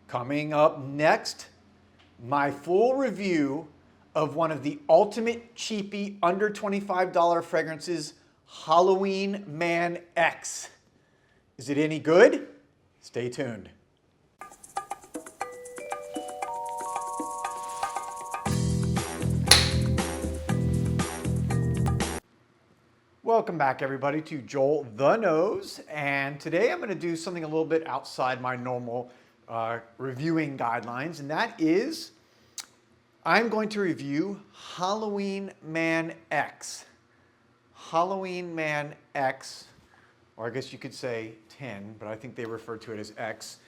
Coming up next, my full review of one of the ultimate cheapie under $25 fragrances, Halloween Man X. Is it any good? Stay tuned. Welcome back, everybody, to Joel the Nose, and today I'm going to do something a little bit outside my normal reviewing guidelines, and that is I'm going to review Halloween Man X. Halloween Man X, or I guess you could say 10, but I think they refer to it as X.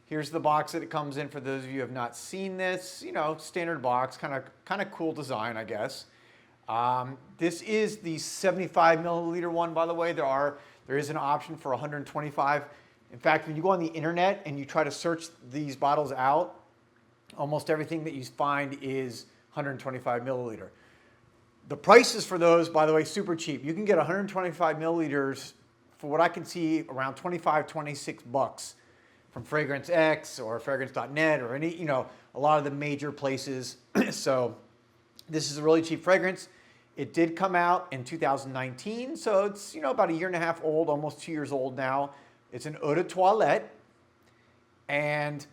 Here's the box that it comes in for those of you who have not seen this. You know, standard box, kind of cool design, I guess. This is the 75 milliliter one, by the way. There is an option for 125. In fact, when you go on the internet and you try to search these bottles out, almost everything that you find is 125 milliliter. The prices for those, by the way, super cheap. You can get 125 milliliters for what I can see around 25, 26 bucks from Fragrance X or fragrance.net or any, a lot of the major places. So this is a really cheap fragrance. It did come out in 2019, so it's about a year and a half old, almost 2 years old now. It's an eau de toilette, and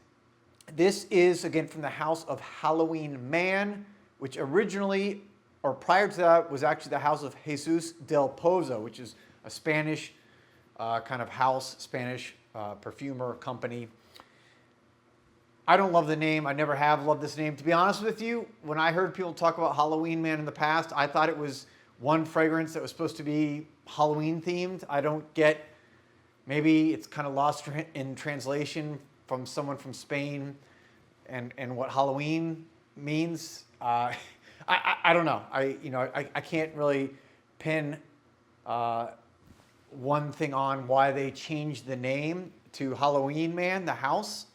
this is again from the house of Halloween Man, which originally, or prior to that, was actually the house of Jesus del Pozo, which is a Spanish kind of house, Spanish perfumer company. I don't love the name. I never have loved this name. To be honest with you, when I heard people talk about Halloween Man in the past, I thought it was one fragrance that was supposed to be Halloween themed. I don't get, maybe it's kind of lost in translation from someone from Spain and what Halloween means. I don't know. I can't really pin one thing on why they changed the name to Halloween Man, the house.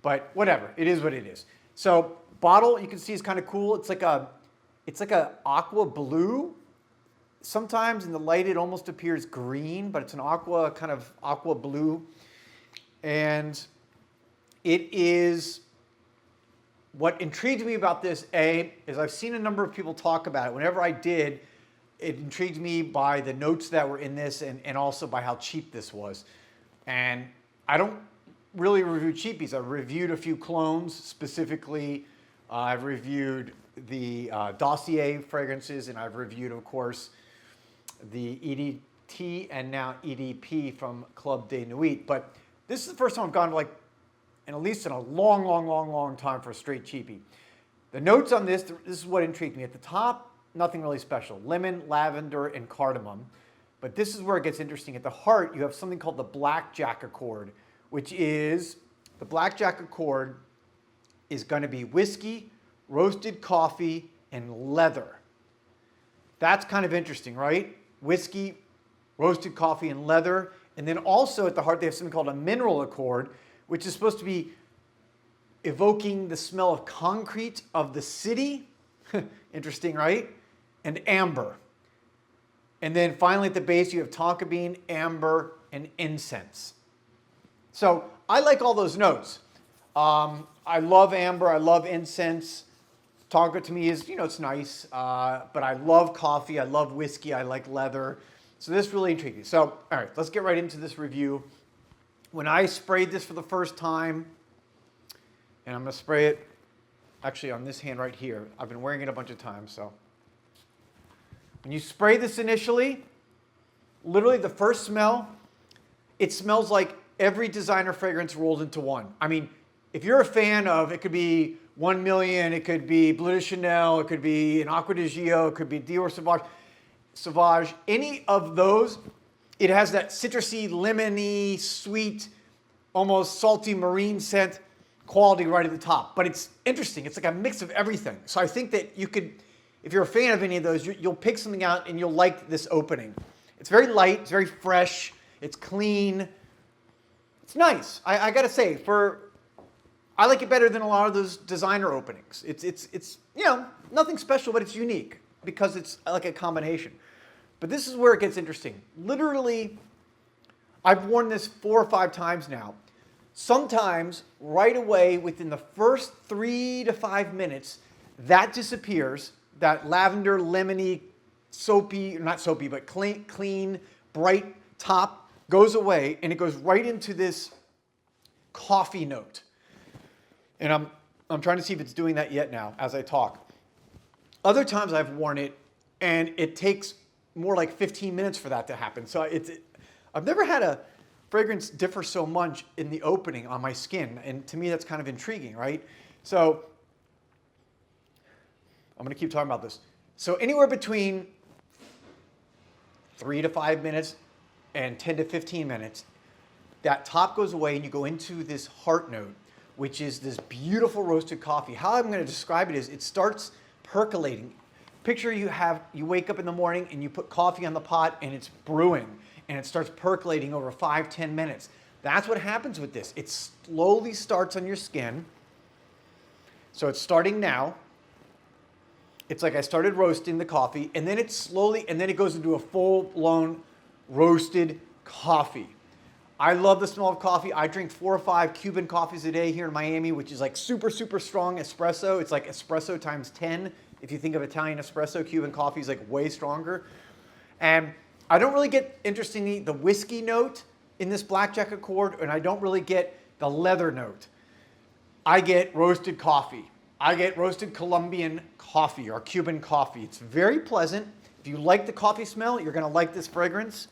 But whatever, it is what it is. So bottle, you can see is kind of cool. It's like a aqua blue. Sometimes in the light it almost appears green, but it's an kind of aqua blue. And it is, what intrigued me about this, is I've seen a number of people talk about it. Whenever I did, it intrigued me by the notes that were in this and also by how cheap this was. And I don't really review cheapies. I've reviewed a few clones specifically. I've reviewed the Dossier fragrances, and I've reviewed, of course, the EDT and now EDP from Club de Nuit. But this is the first time I've gone at least in a long time for a straight cheapie. The notes on this is what intrigued me. At the top, nothing really special. Lemon, lavender, and cardamom. But this is where it gets interesting. At the heart, you have something called the Blackjack Accord, which is, the Blackjack Accord is going to be whiskey, roasted coffee, and leather. That's kind of interesting, right? Whiskey, roasted coffee, and leather. And then also at the heart, they have something called a mineral accord, which is supposed to be evoking the smell of concrete of the city. Interesting, right? And amber. And then finally at the base, you have tonka bean, amber, and incense. So I like all those notes. I love amber, I love incense. Tonka to me is, it's nice, but I love coffee, I love whiskey, I like leather. So this really intrigued me. So, all right, let's get right into this review. When I sprayed this for the first time, and I'm gonna spray it actually on this hand right here. I've been wearing it a bunch of times, so. When you spray this initially, literally the first smell, it smells like every designer fragrance rolled into one. I mean, if you're a fan of, it could be 1 Million, it could be Bleu de Chanel, it could be an Acqua di Gio, it could be Dior Sauvage, any of those, it has that citrusy, lemony, sweet, almost salty marine scent quality right at the top. But it's interesting. It's like a mix of everything. So I think that you could, if you're a fan of any of those, you'll pick something out and you'll like this opening. It's very light, it's very fresh, it's clean. It's nice. I gotta say, I like it better than a lot of those designer openings. It's nothing special, but it's unique because it's like a combination. But this is where it gets interesting. Literally, I've worn this 4 or 5 times now. sometimes right away within the first 3 to 5 minutes, that disappears. That lavender, lemony, soapy, not soapy, but clean, bright top goes away, and it goes right into this coffee note. And I'm trying to see if it's doing that yet now as I talk. Other times I've worn it, and it takes more like 15 minutes for that to happen. So I've never had a fragrance differ so much in the opening on my skin, and to me that's kind of intriguing, right? So I'm going to keep talking about this. So anywhere between 3 to 5 minutes and 10 to 15 minutes, that top goes away and you go into this heart note, which is this beautiful roasted coffee. How I'm going to describe it is it starts percolating. Picture you wake up in the morning and you put coffee on the pot and it's brewing and it starts percolating over 5-10 minutes. That's what happens with this. It slowly starts on your skin. So it's starting now. It's like I started roasting the coffee, and then it goes into a full-blown roasted coffee. I love the smell of coffee. I drink 4 or 5 Cuban coffees a day here in Miami, which is like super, super strong espresso. It's like espresso times 10. If you think of Italian espresso, Cuban coffee is like way stronger. And I don't really get, interestingly, the whiskey note in this Blackjack Accord, and I don't really get the leather note. I get roasted coffee. I get roasted Colombian coffee or Cuban coffee. It's very pleasant. If you like the coffee smell, you're going to like this fragrance.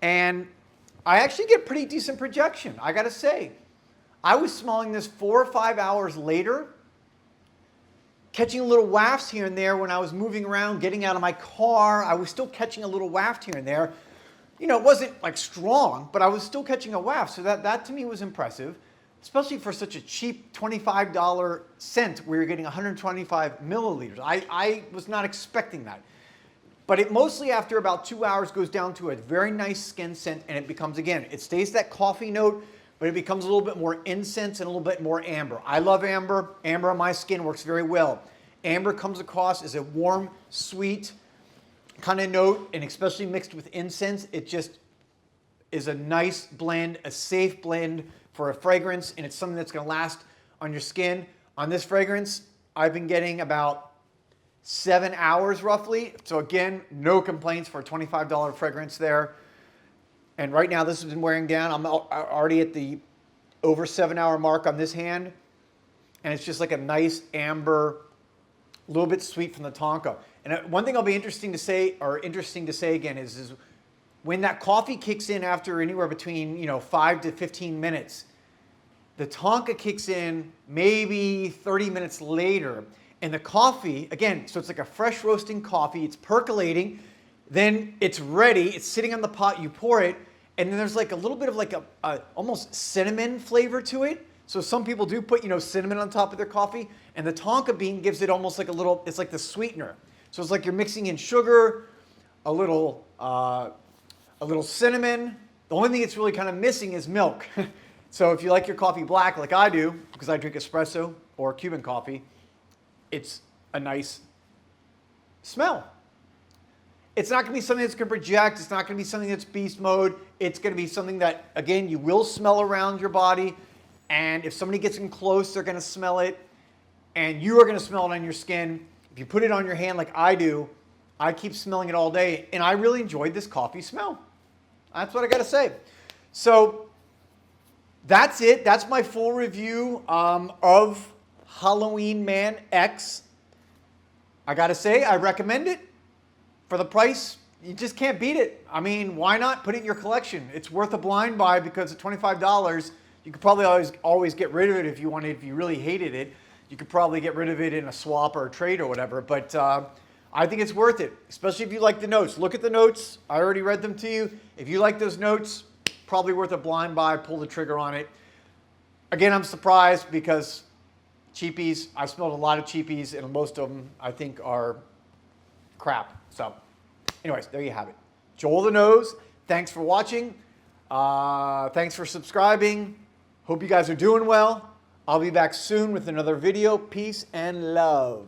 And I actually get pretty decent projection, I got to say. I was smelling this 4 or 5 hours later, catching little wafts here and there when I was moving around, getting out of my car. I was still catching a little waft here and there. You know, it wasn't like strong, but I was still catching a waft. So that to me was impressive, especially for such a cheap $25 scent where you're getting 125 milliliters. I was not expecting that. But it mostly after about 2 hours goes down to a very nice skin scent, and it becomes, again, it stays that coffee note, but it becomes a little bit more incense and a little bit more amber. I love amber. Amber on my skin works very well. Amber comes across as a warm, sweet kind of note, and especially mixed with incense, it just is a nice blend, a safe blend for a fragrance, and it's something that's going to last on your skin. On this fragrance, I've been getting about 7 hours roughly. So again, no complaints for a $25 fragrance there. And right now this has been wearing down. I'm already at the over 7 hour mark on this hand. And it's just like a nice amber, a little bit sweet from the tonka. And one thing I'll be interesting to say again is when that coffee kicks in after anywhere between 5 to 15 minutes, the tonka kicks in maybe 30 minutes later. And the coffee, again, so it's like a fresh roasting coffee. It's percolating. Then it's ready. It's sitting on the pot. You pour it. And then there's like a little bit of like a almost cinnamon flavor to it. So some people do put, cinnamon on top of their coffee. And the tonka bean gives it almost like it's like the sweetener. So it's like you're mixing in sugar, a little cinnamon. The only thing it's really kind of missing is milk. So if you like your coffee black like I do, because I drink espresso or Cuban coffee, it's a nice smell. It's not going to be something that's going to project. It's not going to be something that's beast mode. It's going to be something that, again, you will smell around your body. And if somebody gets in close, they're going to smell it. And you are going to smell it on your skin. If you put it on your hand like I do, I keep smelling it all day. And I really enjoyed this coffee smell. That's what I got to say. So that's it. That's my full review of Halloween Man X. I gotta say, I recommend it. For the price, you just can't beat it. I mean, why not put it in your collection? It's worth a blind buy because at $25, you could probably always get rid of it if you wanted. If you really hated it, you could probably get rid of it in a swap or a trade or whatever. But I think it's worth it, especially if you like the notes. Look at the notes. I already read them to you. If you like those notes, probably worth a blind buy. Pull the trigger on it. Again, I'm surprised because cheapies, I've smelled a lot of cheapies, and most of them I think are crap. So anyways, there you have it. JoelTheNose, thanks for watching. Thanks for subscribing. Hope you guys are doing well. I'll be back soon with another video. Peace and love.